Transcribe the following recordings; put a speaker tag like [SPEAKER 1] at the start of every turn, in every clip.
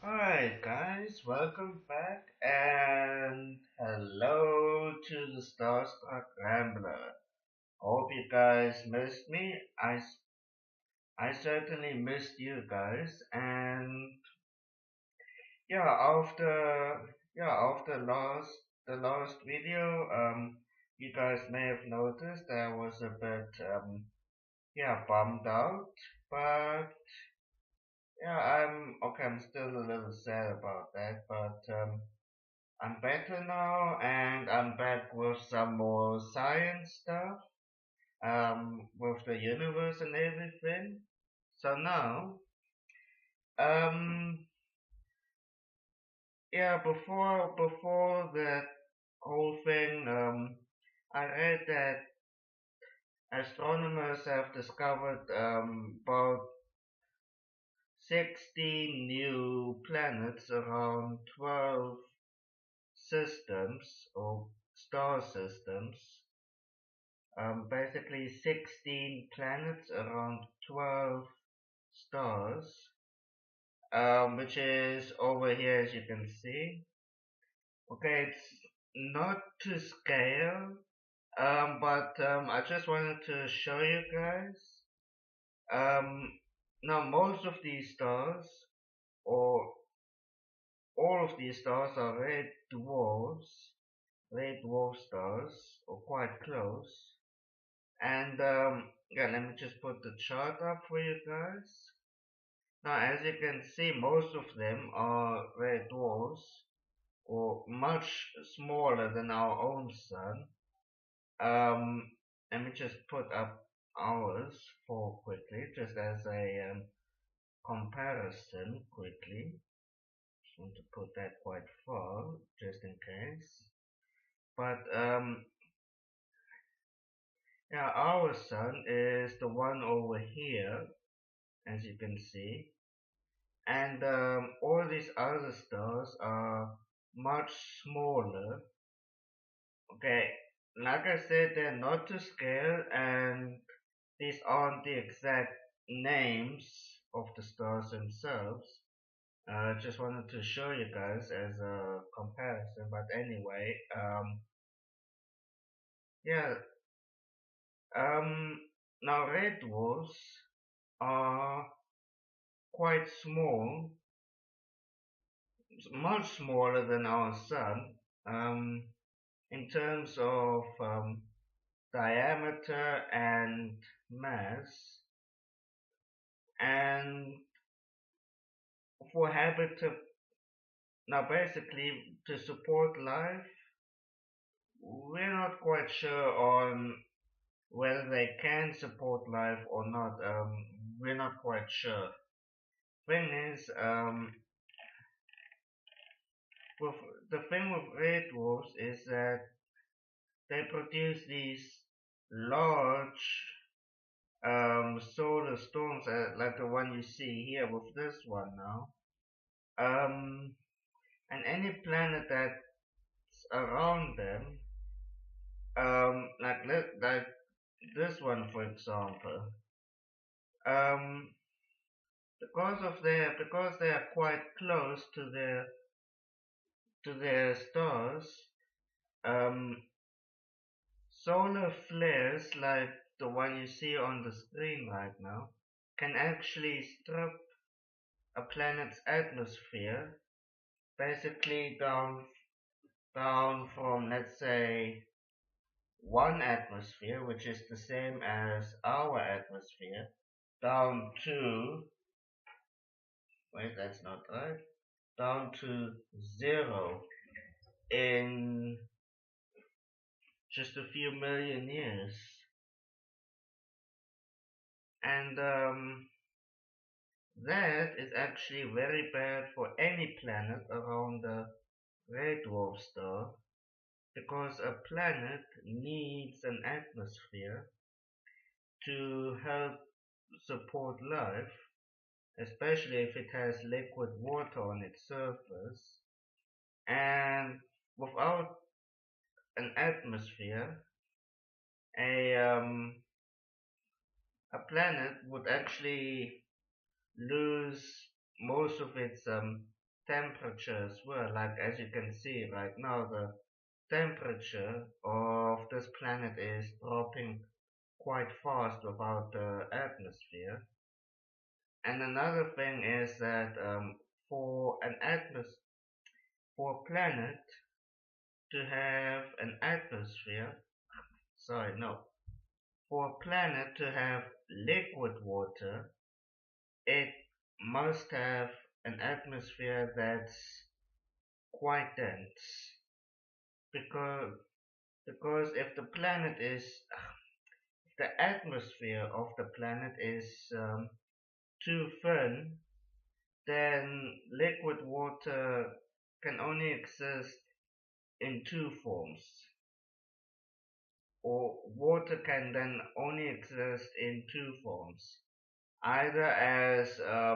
[SPEAKER 1] Alright, guys, welcome back and hello to the Starstruck Rambler. Hope you guys missed me. I certainly missed you guys, and yeah, after the last video, you guys may have noticed that I was a bit bummed out, but yeah, I'm okay. I'm still a little sad about that, but I'm better now, and I'm back with some more science stuff, with the universe and everything. So now, um, yeah, before that whole thing, I read that astronomers have discovered about 16 new planets around 12 systems or star systems. Basically 16 planets around 12 stars, which is over here as you can see. Okay, it's not to scale, but I just wanted to show you guys. Um, Now most of these stars, or all of these stars, are red dwarf stars, or quite close. And yeah, let me just put the chart up for you guys. Now, as you can see, most of them are red dwarfs, or much smaller than our own sun. Um, Let me just put up ours for quickly, just as a comparison quickly. Just want to put that quite far, just in case. But yeah, our sun is the one over here, as you can see. And all these other stars are much smaller. Okay, like I said, they're not to scale, and these aren't the exact names of the stars themselves. Just wanted to show you guys as a comparison. But anyway, yeah, um, now red dwarfs are quite small, much smaller than our sun. Um, in terms of diameter and mass, and for habitat, now basically to support life, we're not quite sure on whether they can support life or not. We're not quite sure. Thing is, with the thing with red dwarfs is that they produce these large solar storms, like the one you see here with this one now. Um, and any planet that's around them, like this one for example, um, because they are quite close to their stars, um, solar flares like the one you see on the screen right now can actually strip a planet's atmosphere basically down from, let's say, one atmosphere, which is the same as our atmosphere, down to, wait, that's not right, down to zero in just a few million years. And that is actually very bad for any planet around a red dwarf star, because a planet needs an atmosphere to help support life, especially if it has liquid water on its surface. And without an atmosphere, a a planet would actually lose most of its temperature as well. Like as you can see right now, the temperature of this planet is dropping quite fast without the atmosphere. And another thing is that for an for a planet to have an atmosphere, sorry, no, for a planet to have liquid water, it must have an atmosphere that's quite dense. Because if the planet is the atmosphere of the planet is too thin, then liquid water can only exist in two forms, or water can then only exist in two forms, either as a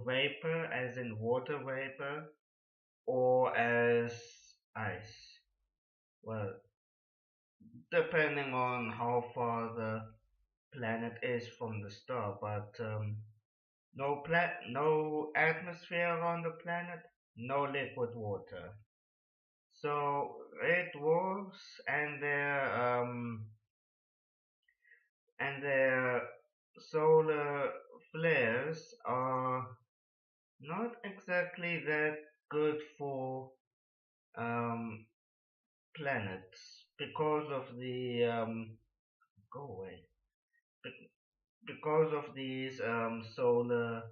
[SPEAKER 1] vapor, as in water vapor, or as ice. Well, depending on how far the planet is from the star, but no atmosphere around the planet, no liquid water. So red dwarfs and their solar flares are not exactly that good for um, planets because of the go away Be- because of these solar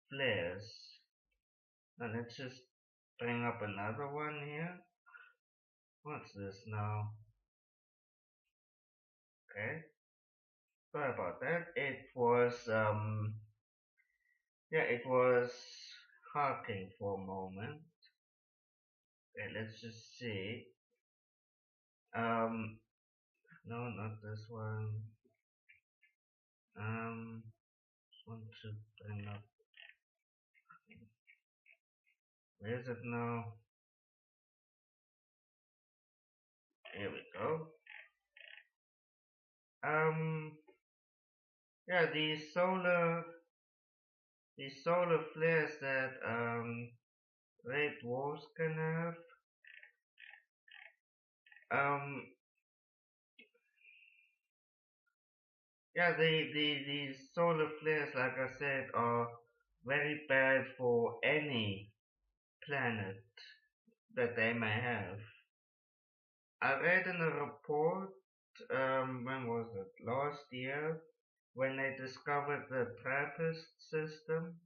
[SPEAKER 1] flares. Now let's just bring up another one here. What's this now? Okay, sorry about that. It was harking for a moment. Okay, let's just see. Um, no, not this one. Just want to bring up. Where is it now? Here we go. Um, yeah, these solar flares that red dwarfs can have. Um, yeah, these solar flares, like I said, are very bad for any planet that they may have. I read in a report, when was it? Last year, when they discovered the TRAPPIST system.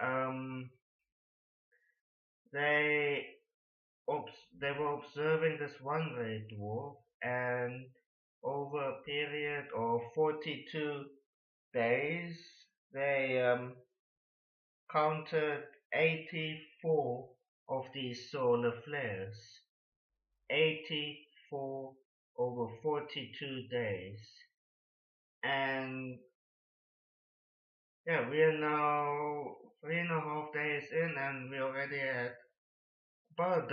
[SPEAKER 1] Um, they they were observing this one red dwarf, and over a period of 42 days, they counted 84 of these solar flares. 84 over 42 days. And yeah, we are now 3.5 days in, and we already had about a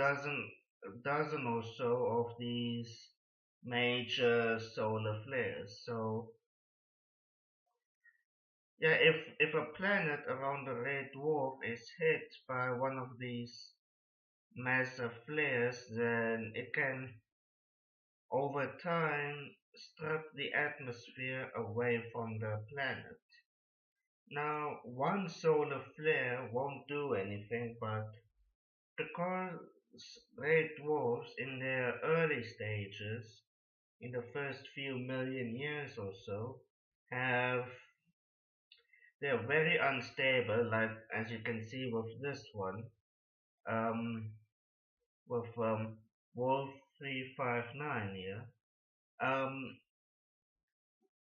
[SPEAKER 1] dozen or so of these major solar flares. So yeah, if a planet around a red dwarf is hit by one of these massive flares, then it can over time strip the atmosphere away from the planet. Now, one solar flare won't do anything, but because red dwarfs in their early stages, in the first few million years or so, they're very unstable, like as you can see with this one, um, with Wolf 359 here. Um,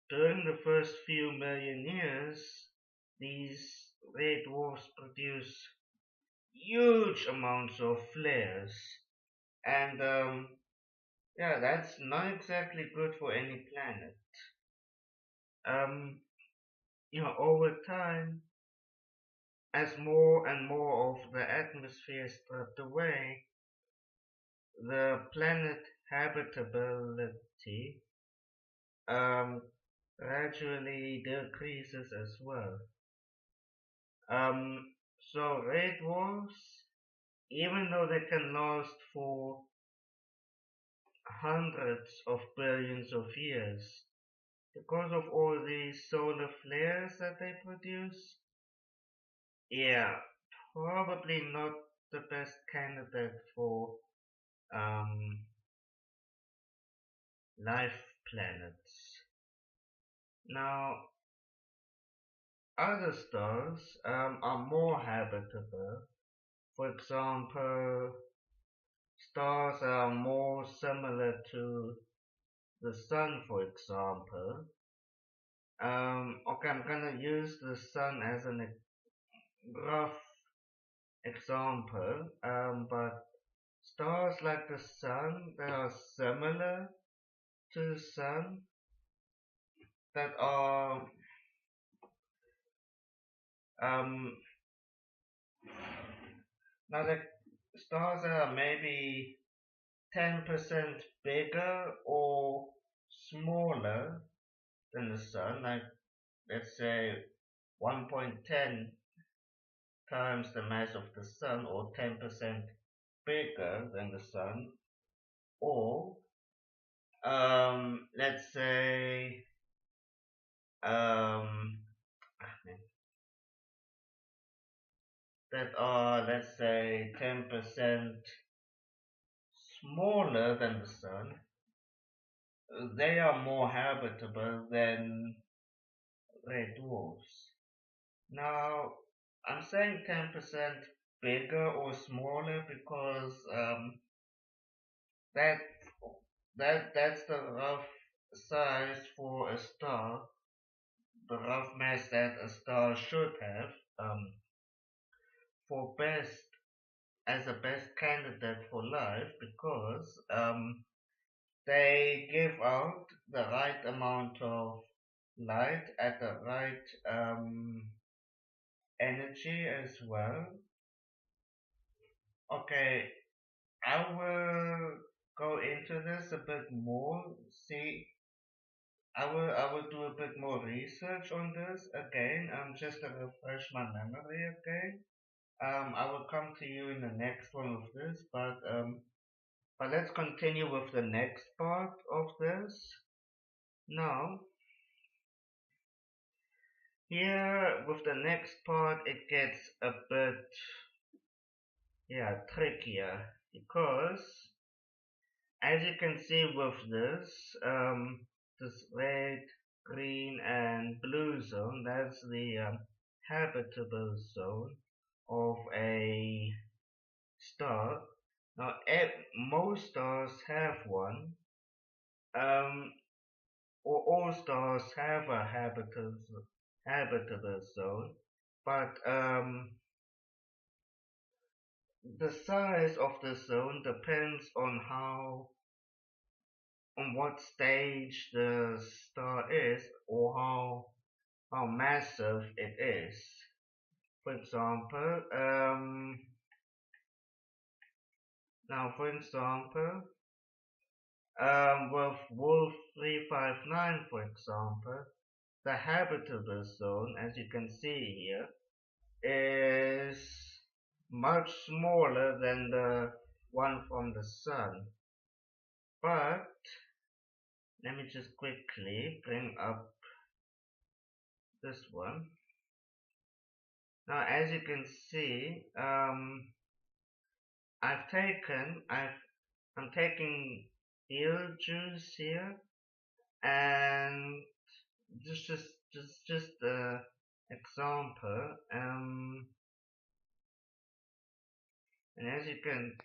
[SPEAKER 1] During the first few million years, these red dwarfs produce huge amounts of flares, and yeah, that's not exactly good for any planet. Um, over time, as more and more of the atmosphere is stripped away, the planet habitability um, gradually decreases as well. Um, So red dwarfs, even though they can last for hundreds of billions of years, because of all these solar flares that they produce, yeah, probably not the best candidate for um, life planets. Now, other stars are more habitable. For example, stars are more similar to the sun, for example. Okay, I'm gonna use the sun as an rough example, but stars like the sun that are similar to the sun, that are um, now the stars that are maybe 10% bigger or smaller than the sun, like let's say 1.10 times the mass of the sun, or 10% bigger than the sun, or let's say um, that are, let's say, 10% smaller than the sun, they are more habitable than red dwarfs. Now, I'm saying 10% bigger or smaller because that that's the rough size for a star, the rough mass that a star should have for best as a best candidate for life, because they give out the right amount of light at the right energy as well. Okay, I will go into this a bit more. See, I will do a bit more research on this again, just to refresh my memory again. I will come to you in the next one of this, but let's continue with the next part of this. Now, here with the next part, it gets a bit, yeah, trickier, because as you can see with this red, green, and blue zone, that's the habitable zone of a star. Now, most stars have one, um, or all stars have a habitable zone, but the size of the zone depends on what stage the star is, or how massive it is. For example, with Wolf 359, for example, the habitable zone, as you can see here, is much smaller than the one from the sun. But let me just quickly bring up this one. Now, as you can see, I'm taking Beetlejuice here, and just a example. And as you can,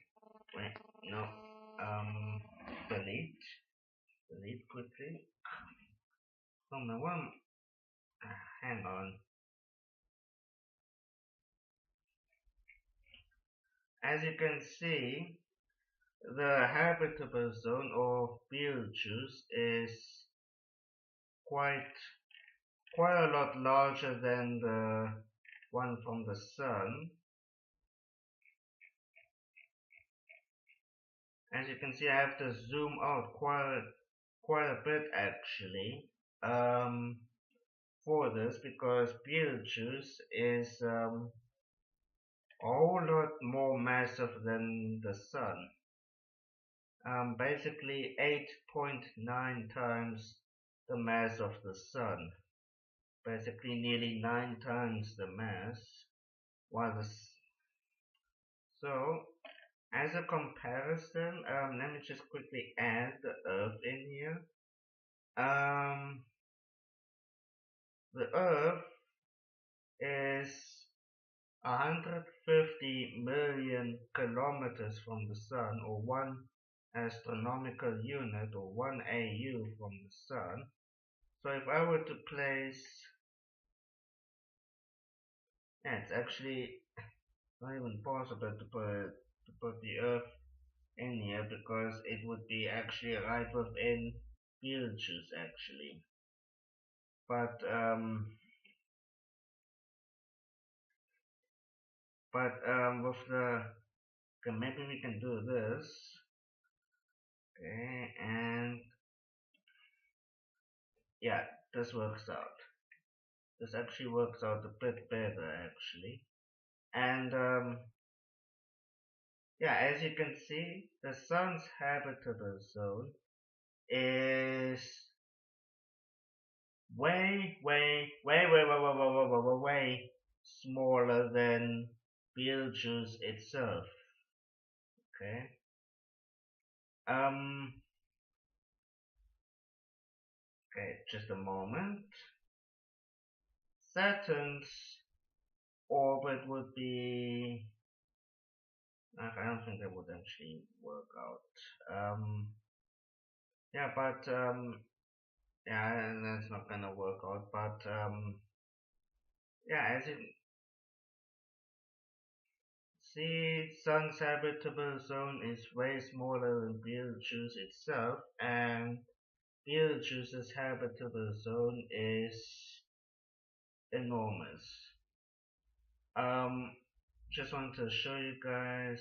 [SPEAKER 1] wait, no, delete, delete quickly. Oh my one, hang on. As you can see, the habitable zone of Beetlejuice is quite quite a lot larger than the one from the sun. As you can see, I have to zoom out quite a bit actually, for this, because Beetlejuice is a whole lot more massive than the Sun. Basically 8.9 times the mass of the Sun. Basically nearly 9 times the mass. While so, as a comparison, let me just quickly add the Earth in here. The Earth is 150 million kilometers from the Sun, or 1 astronomical unit, or 1 AU from the Sun. So if I were to place, yeah, it's actually not even possible to put the Earth in here because it would be actually right within Betelgeuse actually. But with the, okay, maybe we can do this. Okay, and yeah, this works out. This actually works out a bit better actually. And yeah, as you can see, the Sun's habitable zone is way smaller than Betelgeuse itself. Okay. Um. Okay, just a moment. Saturn's orbit would be. I don't think that would actually work out. Yeah, but yeah, that's not gonna work out. But yeah, as you see, Sun's habitable zone is way smaller than Betelgeuse itself, and Betelgeuse's habitable zone is enormous. Um, just want to show you guys.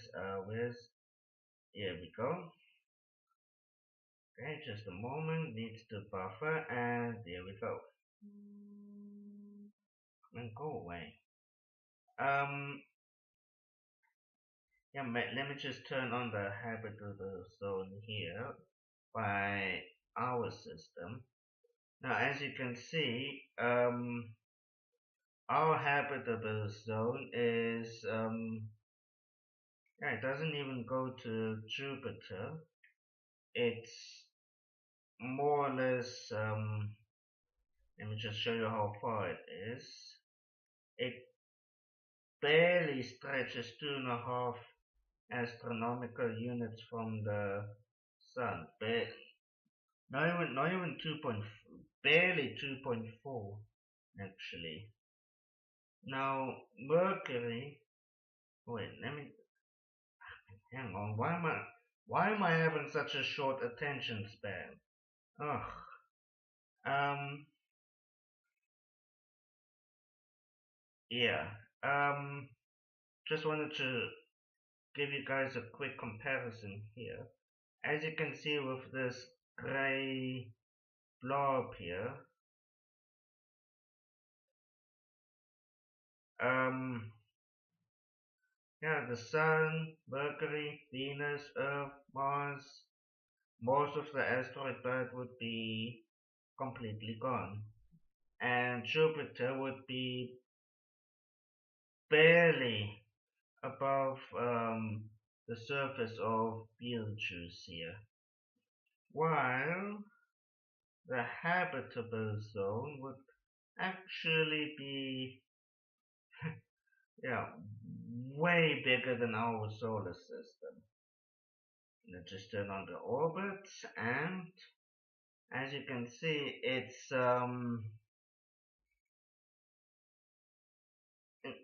[SPEAKER 1] Here we go. Okay, just a moment. Needs to buffer, and there we go. Come on, go away. Um, yeah, let me just turn on the habitable zone here by our system. Now, as you can see, our habitable zone is yeah, it doesn't even go to Jupiter. It's more or less let me just show you how far it is. It barely stretches 2.5 astronomical units from the Sun. Not even 2.4, barely 2.4 actually. Now Mercury. Wait, let me hang on. Why am I having such a short attention span? Ugh. Um. Yeah. Um. Just wanted to give you guys a quick comparison here. As you can see with this gray blob here, um, yeah, the Sun, Mercury, Venus, Earth, Mars, most of the asteroid belt would be completely gone. And Jupiter would be barely above the surface of Betelgeuse here. While the habitable zone would actually be, yeah, way bigger than our solar system. Let's just turn on the orbit, and as you can see, it's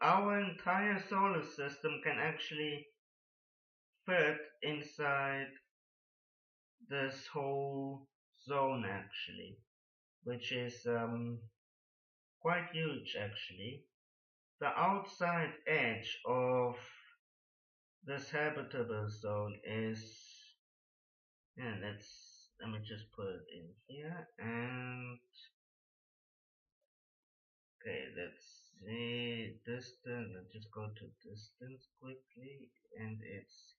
[SPEAKER 1] our entire solar system can actually fit inside this whole zone actually, which is quite huge actually. The outside edge of this habitable zone is, yeah, let me just put it in here, and okay, let's see distance. Let's just go to distance quickly, and it's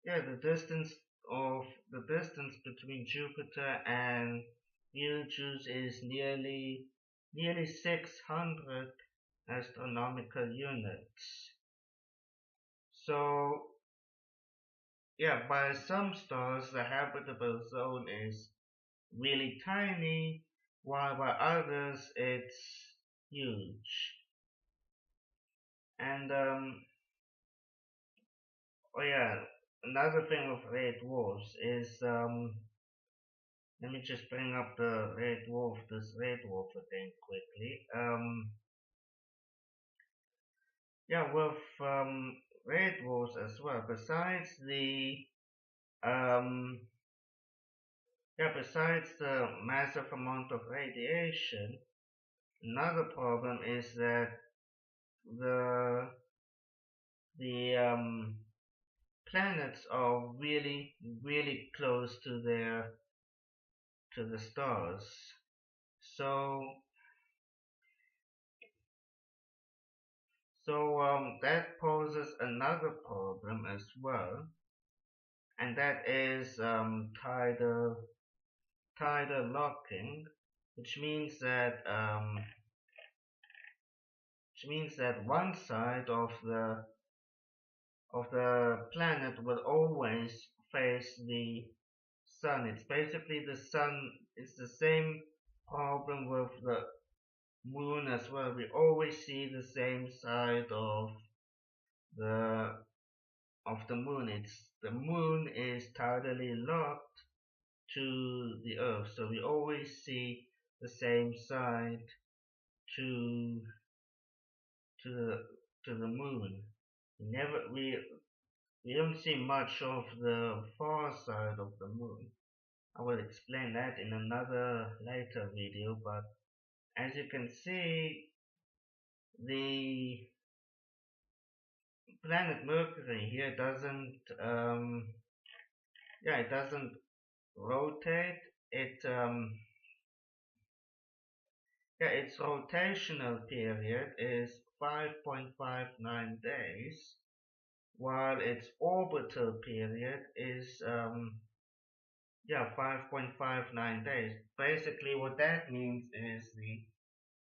[SPEAKER 1] yeah, the distance between Jupiter and Betelgeuse is nearly 600 astronomical units. So yeah, by some stars the habitable zone is really tiny, while by others it's huge. And oh yeah, another thing of red dwarfs is let me just bring up this red dwarf again quickly. Yeah, with red dwarfs as well. Um, besides the massive amount of radiation, another problem is that the the planets are really close to the stars. So that poses another problem as well, and that is tidal locking, which means that one side of the planet will always face the sun. It's basically the sun. It's the same problem with the moon as well. We always see the same side the the moon. It's the moon is tidally locked to the earth, so we always see the same side to to the to the moon. We don't see much of the far side of the moon. I will explain that in another later video, but as you can see, the planet Mercury here it doesn't rotate. Its rotational period is 5.59 days, while its orbital period is 5.59 days. Basically, what that means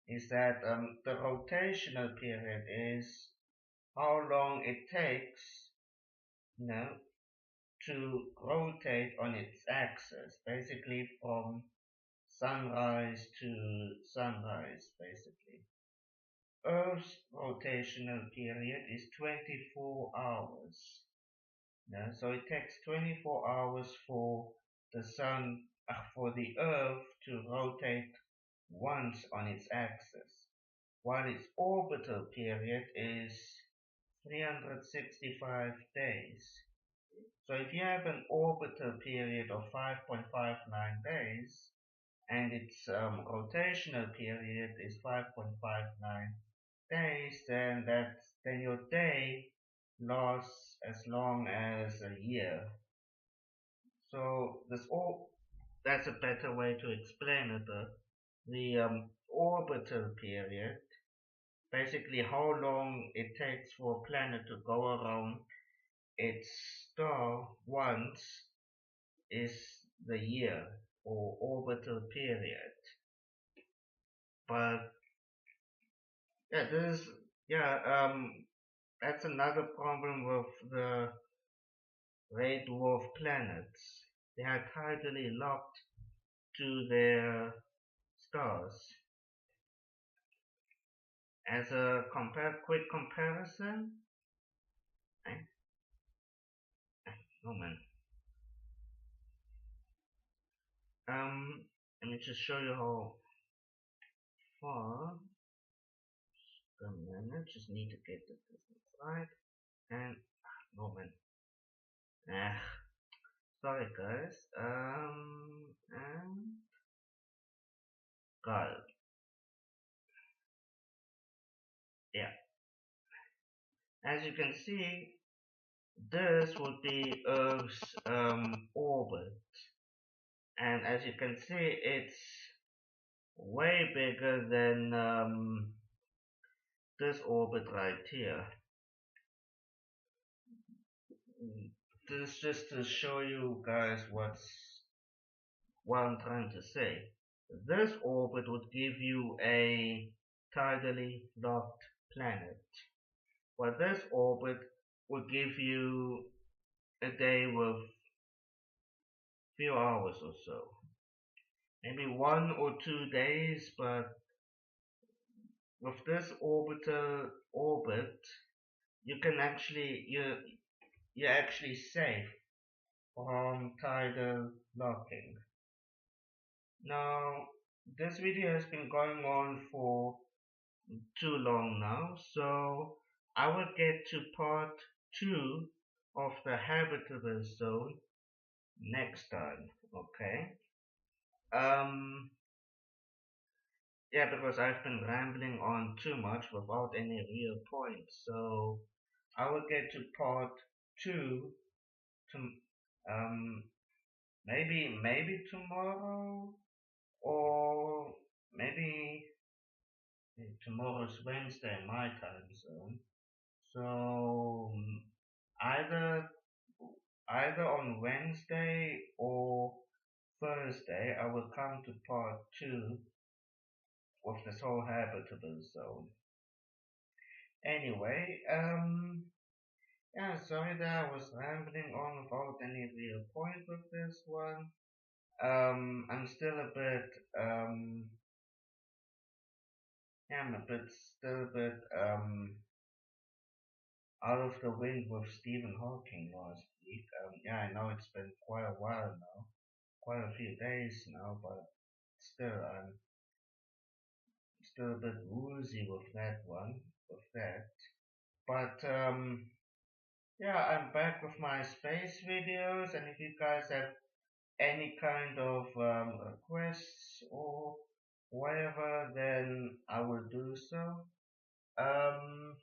[SPEAKER 1] is that the rotational period is how long it takes, you know, to rotate on its axis, basically from sunrise to sunrise, basically. Earth's rotational period is 24 hours. Yeah, so it takes 24 hours for for the Earth to rotate once on its axis, while its orbital period is 365 days. So if you have an orbital period of 5.59 days and its rotational period is 5.59 days, then your day lasts as long as a year. So that's a better way to explain it. The orbital period, basically how long it takes for a planet to go around its star once, is the year or orbital period. But yeah, this is yeah that's another problem with the red dwarf planets. They are tidally locked to their stars. As a quick comparison, eh, moment. Let me just show you how far. A minute, just need to get the distance right. And moment. Ah, sorry guys. And got it. Yeah. As you can see, this would be Earth's orbit, and as you can see, it's way bigger than this orbit right here. This just to show you guys what I'm trying to say. This orbit would give you a tidally locked planet, while this orbit would give you a day with few hours or so. Maybe 1 or 2 days, but with this orbital orbit, you can actually you're actually safe from tidal locking. Now, this video has been going on for too long now, so I will get to part 2 of the habitable zone next time, okay? Um, yeah, because I've been rambling on too much without any real point, so I will get to part 2 to, um, maybe tomorrow, or maybe tomorrow's Wednesday my time zone. So either either on Wednesday or Thursday, I will come to part 2 of this whole habitable zone. Anyway, yeah, sorry that I was rambling on without any real point with this one. I'm still a bit, yeah, still a bit, out of the wind with Stephen Hawking last week. Yeah, I know it's been quite a while now, quite a few days now, but still, I'm still a bit woozy with that one, with that. But yeah, I'm back with my space videos, and if you guys have any kind of requests or whatever, then I will do so. Um,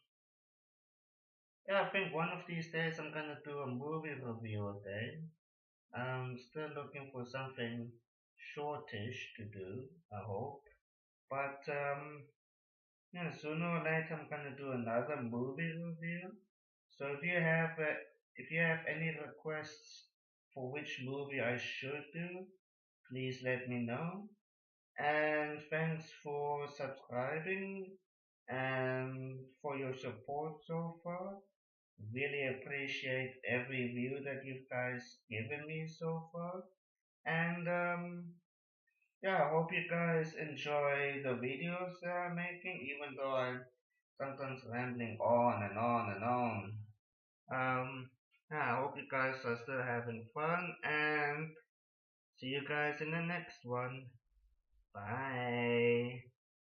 [SPEAKER 1] yeah, I think one of these days I'm gonna do a movie review a day. I'm still looking for something shortish to do, I hope. But yeah, sooner or later I'm gonna do another movie review. So if you have any requests for which movie I should do, please let me know. And thanks for subscribing and for your support so far. Really appreciate every view that you guys given me so far. And yeah, I hope you guys enjoy the videos that I'm making, even though I'm sometimes rambling on and on and on. Yeah, I hope you guys are still having fun, and see you guys in the next one. Bye.